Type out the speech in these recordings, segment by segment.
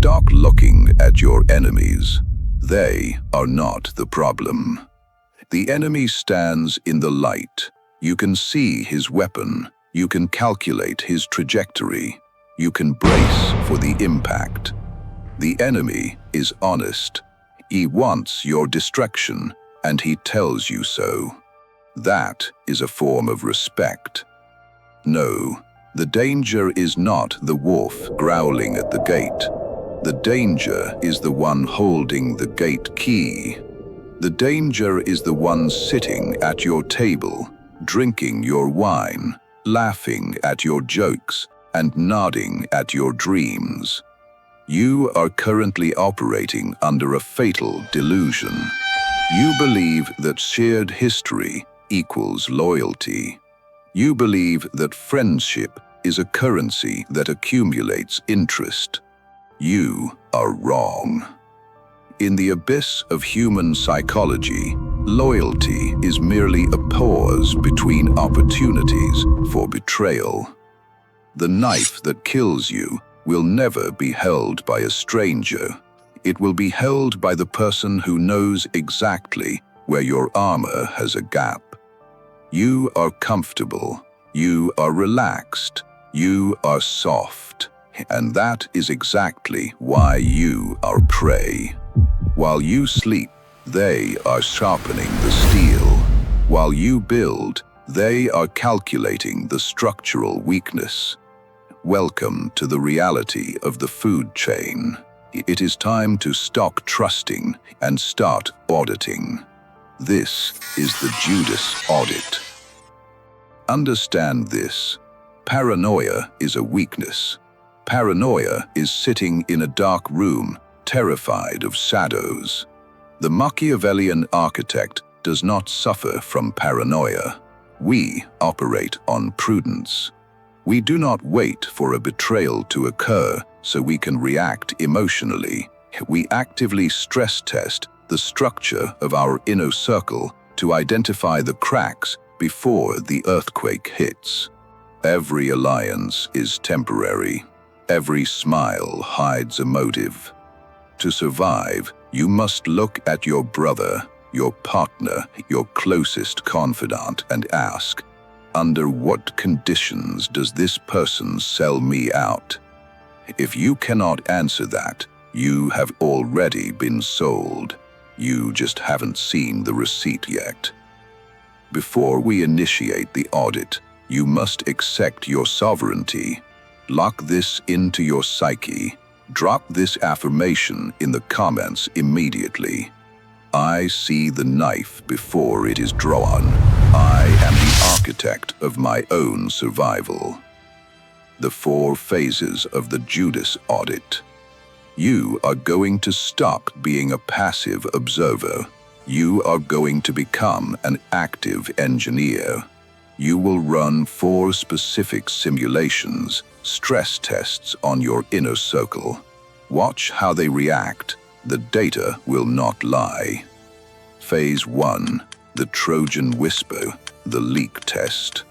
Stop looking at your enemies. They are not the problem. The enemy stands in the light. You can see his weapon. You can calculate his trajectory. You can brace for the impact. The enemy is honest. He wants your destruction, and he tells you so. That is a form of respect. No, the danger is not the wolf growling at the gate. The danger is the one holding the gate key. The danger is the one sitting at your table, drinking your wine, laughing at your jokes, and nodding at your dreams. You are currently operating under a fatal delusion. You believe that shared history equals loyalty. You believe that friendship is a currency that accumulates interest. You are wrong. In the abyss of human psychology, loyalty is merely a pause between opportunities for betrayal. The knife that kills you will never be held by a stranger. It will be held by the person who knows exactly where your armor has a gap. You are comfortable. You are relaxed. You are soft. And that is exactly why you are prey. While you sleep, they are sharpening the steel. While you build, they are calculating the structural weakness. Welcome to the reality of the food chain. It is time to stop trusting and start auditing. This is the Judas Audit. Understand this. Paranoia is a weakness. Paranoia is sitting in a dark room, terrified of shadows. The Machiavellian Architect does not suffer from paranoia. We operate on prudence. We do not wait for a betrayal to occur so we can react emotionally. We actively stress test the structure of our inner circle to identify the cracks before the earthquake hits. Every alliance is temporary. Every smile hides a motive. To survive, you must look at your brother, your partner, your closest confidant, and ask, under what conditions does this person sell me out? If you cannot answer that, you have already been sold. You just haven't seen the receipt yet. Before we initiate the audit, you must accept your sovereignty. Lock this into your psyche. Drop this affirmation in the comments immediately. I see the knife before it is drawn. I am the architect of my own survival. The 4 phases of the Judas Audit. You are going to stop being a passive observer. You are going to become an active engineer. You will run 4 specific simulations, stress tests on your inner circle. Watch how they react. The data will not lie. Phase 1, the Trojan Whisper, the leak test.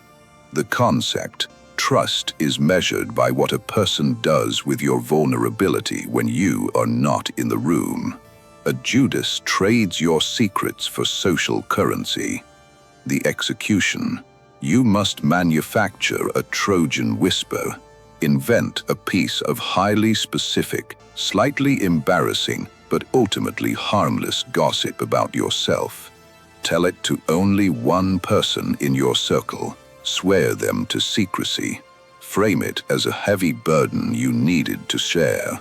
The concept, trust, is measured by what a person does with your vulnerability when you are not in the room. A Judas trades your secrets for social currency. The execution, you must manufacture a Trojan Whisper. Invent a piece of highly specific, slightly embarrassing, but ultimately harmless gossip about yourself. Tell it to only one person in your circle. Swear them to secrecy. Frame it as a heavy burden you needed to share.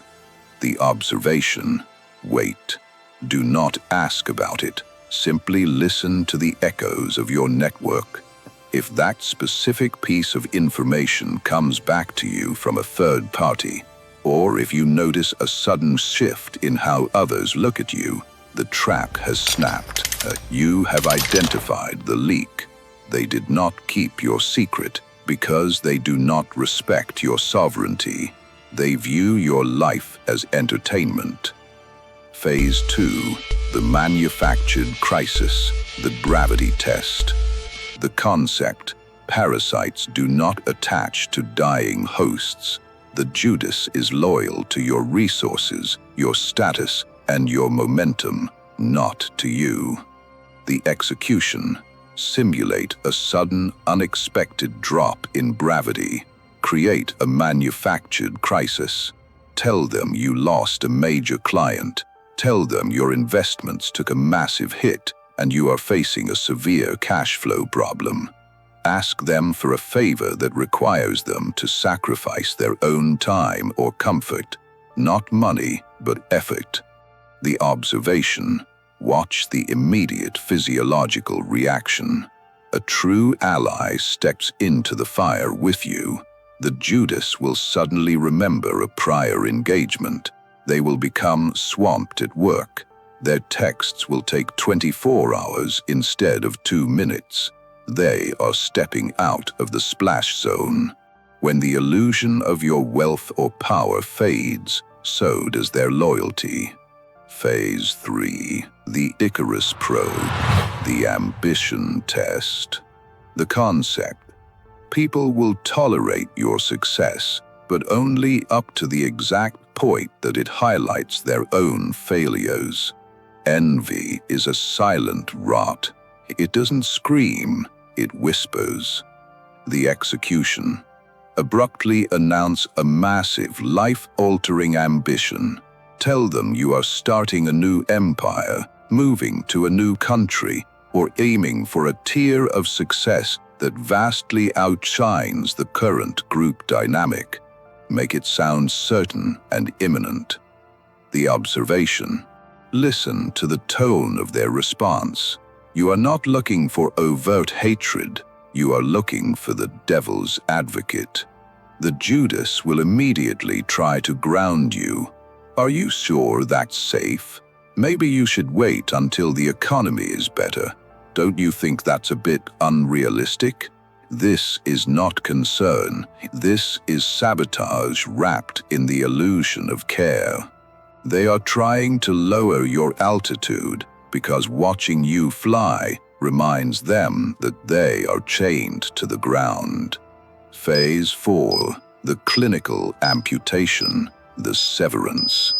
The observation, wait. Do not ask about it. Simply listen to the echoes of your network. If that specific piece of information comes back to you from a third party, or if you notice a sudden shift in how others look at you, the trap has snapped. You have identified the leak. They did not keep your secret because they do not respect your sovereignty. They view your life as entertainment. Phase 2, the manufactured crisis, the gravity test. The concept, parasites do not attach to dying hosts. The Judas is loyal to your resources, your status, and your momentum, not to you. The execution. Simulate a sudden, unexpected drop in gravity. Create a manufactured crisis. Tell them you lost a major client. Tell them your investments took a massive hit and you are facing a severe cash flow problem. Ask them for a favor that requires them to sacrifice their own time or comfort, not money, but effort. The observation. Watch the immediate physiological reaction. A true ally steps into the fire with you. The Judas will suddenly remember a prior engagement. They will become swamped at work. Their texts will take 24 hours instead of 2 minutes. They are stepping out of the splash zone. When the illusion of your wealth or power fades, so does their loyalty. Phase 3. The Icarus Probe. The ambition test. The concept. People will tolerate your success, but only up to the exact point that it highlights their own failures. Envy is a silent rot. It doesn't scream, it whispers. The execution. Abruptly announce a massive, life-altering ambition. Tell them you are starting a new empire, moving to a new country, or aiming for a tier of success that vastly outshines the current group dynamic. Make it sound certain and imminent. The observation. Listen to the tone of their response. You are not looking for overt hatred. You are looking for the devil's advocate. The Judas will immediately try to ground you. Are you sure that's safe? Maybe you should wait until the economy is better. Don't you think that's a bit unrealistic? This is not concern. This is sabotage wrapped in the illusion of care. They are trying to lower your altitude because watching you fly reminds them that they are chained to the ground. Phase 4. The Clinical Amputation. The Severance.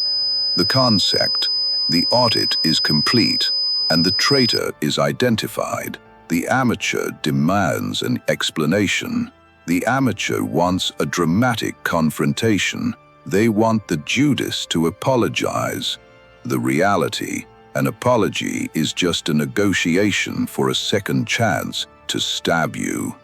The concept. The audit is complete, and the traitor is identified. The amateur demands an explanation. The amateur wants a dramatic confrontation. They want the Judas to apologize. The reality, an apology is just a negotiation for a second chance to stab you.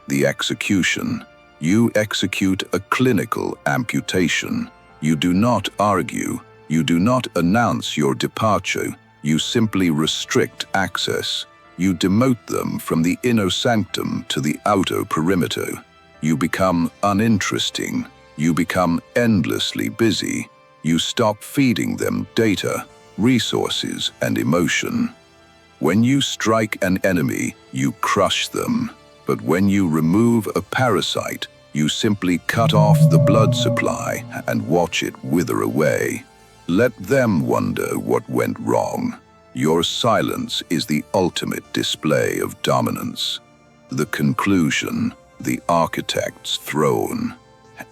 The execution. You execute a clinical amputation. You do not argue. You do not announce your departure. You simply restrict access. You demote them from the inner sanctum to the outer perimeter. You become uninteresting. You become endlessly busy. You stop feeding them data, resources, and emotion. When you strike an enemy, you crush them. But when you remove a parasite, you simply cut off the blood supply and watch it wither away. Let them wonder what went wrong. Your silence is the ultimate display of dominance. The conclusion, the architect's throne.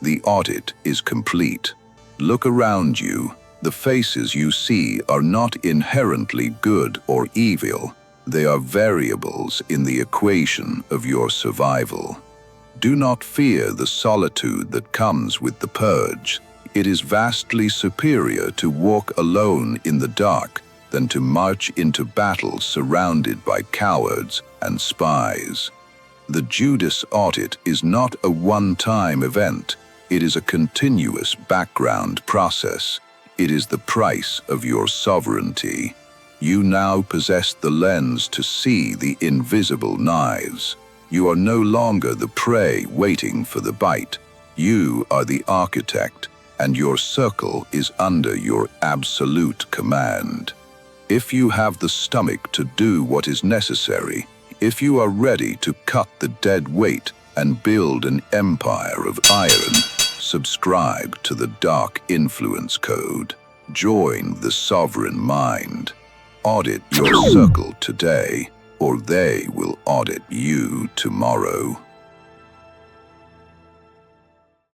The audit is complete. Look around you. The faces you see are not inherently good or evil. They are variables in the equation of your survival. Do not fear the solitude that comes with the purge. It is vastly superior to walk alone in the dark than to march into battle surrounded by cowards and spies. The Judas Audit is not a one-time event. It is a continuous background process. It is the price of your sovereignty. You now possess the lens to see the invisible knives. You are no longer the prey waiting for the bite. You are the architect, and your circle is under your absolute command. If you have the stomach to do what is necessary, if you are ready to cut the dead weight and build an empire of iron, subscribe to the Dark Influence Code. Join the sovereign mind. Audit your circle today, or they will audit you tomorrow.